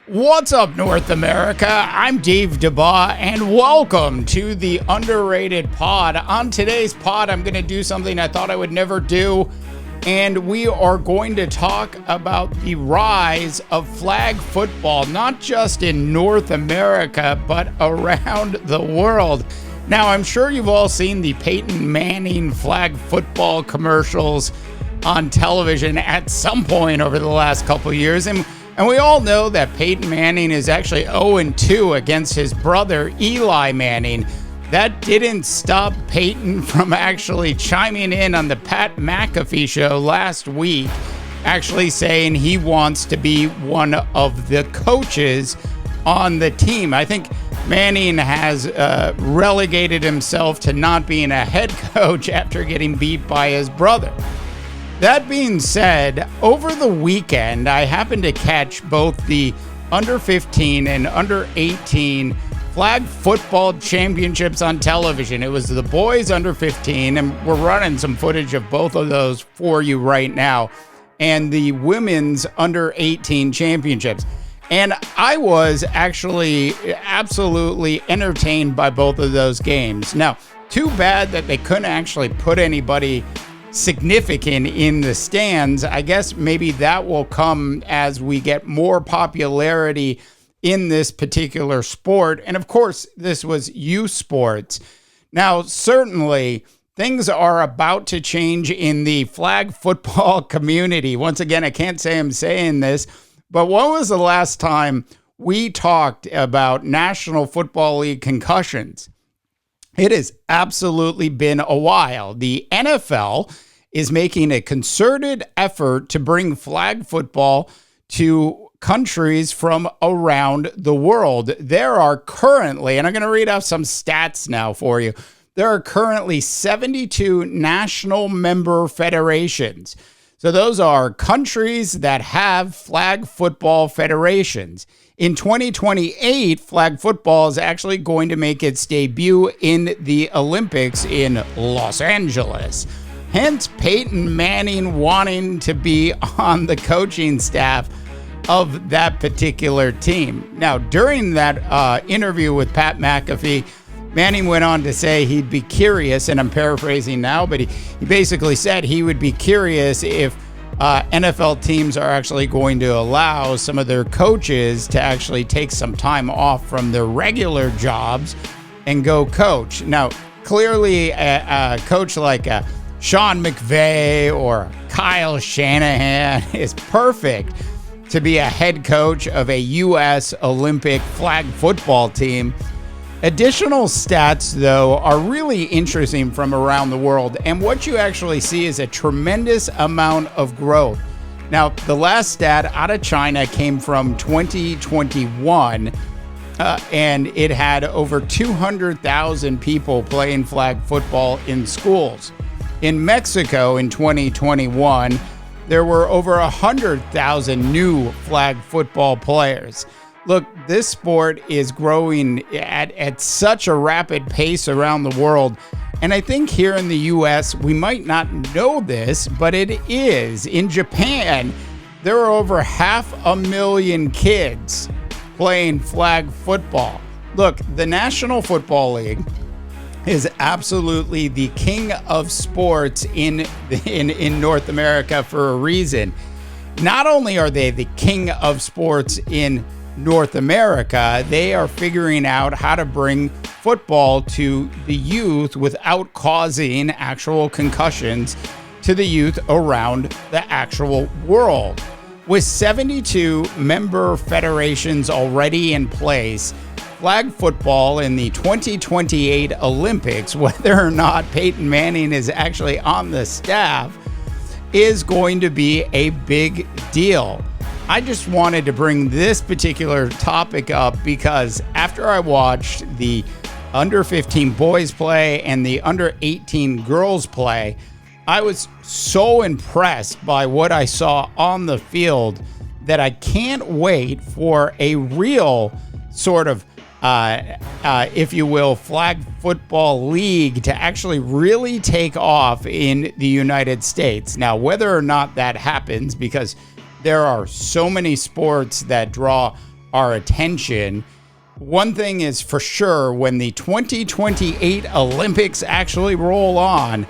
What's up, North America? I'm Dave DeBaugh, and welcome to the Underrated Pod. On today's pod, I'm going to do something I thought I would never do, and we are going to talk about the rise of flag football, not just in North America, but around the world. Now, I'm sure you've all seen the Peyton Manning flag football commercials on television at some point over the last couple of years, and we all know that Peyton Manning is actually 0-2 against his brother, Eli Manning. That didn't stop Peyton from actually chiming in on the Pat McAfee show last week, actually saying he wants to be one of the coaches on the team. I think Manning has relegated himself to not being a head coach after getting beat by his brother. That being said, over the weekend, I happened to catch both the under 15 and under 18 flag football championships on television. It was the boys under 15, and we're running some footage of both of those for you right now, and the women's under 18 championships. And I was actually absolutely entertained by both of those games. Now, too bad that they couldn't actually put anybody significant in the stands. I guess maybe that will come as we get more popularity in this particular sport. And of course, this was youth sports. Now, certainly things are about to change in the flag football community. Once again, I can't say I'm saying this, but when was the last time we talked about National Football League concussions? It has absolutely been a while. The NFL is making a concerted effort to bring flag football to countries from around the world. There are currently, and I'm going to read off some stats now for you, there are currently 72 national member federations. So those are countries that have flag football federations. In 2028, flag football is actually going to make its debut in the Olympics in Los Angeles. Hence, Peyton Manning wanting to be on the coaching staff of that particular team. Now, during that interview with Pat McAfee, Manning went on to say he'd be curious, and I'm paraphrasing now, but he basically said he would be curious if NFL teams are actually going to allow some of their coaches to actually take some time off from their regular jobs and go coach. Now, clearly, a coach like Sean McVay or Kyle Shanahan is perfect to be a head coach of a U.S. Olympic flag football team. Additional stats, though, are really interesting from around the world, and what you actually see is a tremendous amount of growth. Now, the last stat out of China came from 2021, and it had over 200,000 people playing flag football in schools. In Mexico in 2021, there were over 100,000 new flag football players. Look, this sport is growing at such a rapid pace around the world. And I think here in the U.S., we might not know this, but it is. In Japan, there are over 500,000 kids playing flag football. Look, the National Football League is absolutely the king of sports in North America for a reason. Not only are they the king of sports in North America, they are figuring out how to bring football to the youth without causing actual concussions to the youth around the actual world. With 72 member federations already in place, flag football in the 2028 Olympics, whether or not Peyton Manning is actually on the staff, is going to be a big deal. I just wanted to bring this particular topic up because after I watched the under 15 boys play and the under 18 girls play, I was so impressed by what I saw on the field that I can't wait for a real sort of, if you will, flag football league to actually really take off in the United States. Now, whether or not that happens, because there are so many sports that draw our attention. One thing is for sure, when the 2028 Olympics actually roll on,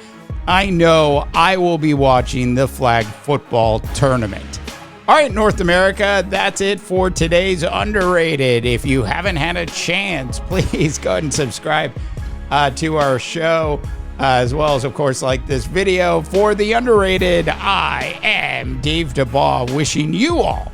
I know I will be watching the flag football tournament. All right, North America, that's it for today's Underrated. If you haven't had a chance, please go ahead and subscribe to our show, as well as, of course, like this video. For the Underrated, I am Dave DeBaugh, wishing you all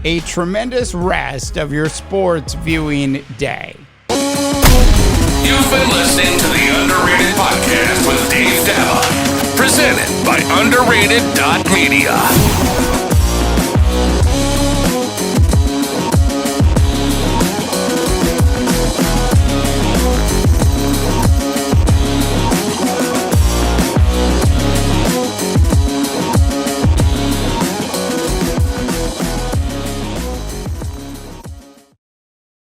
a tremendous rest of your sports viewing day. You've been listening to the Underrated Podcast with Dave DeBaugh, presented by Underrated.media.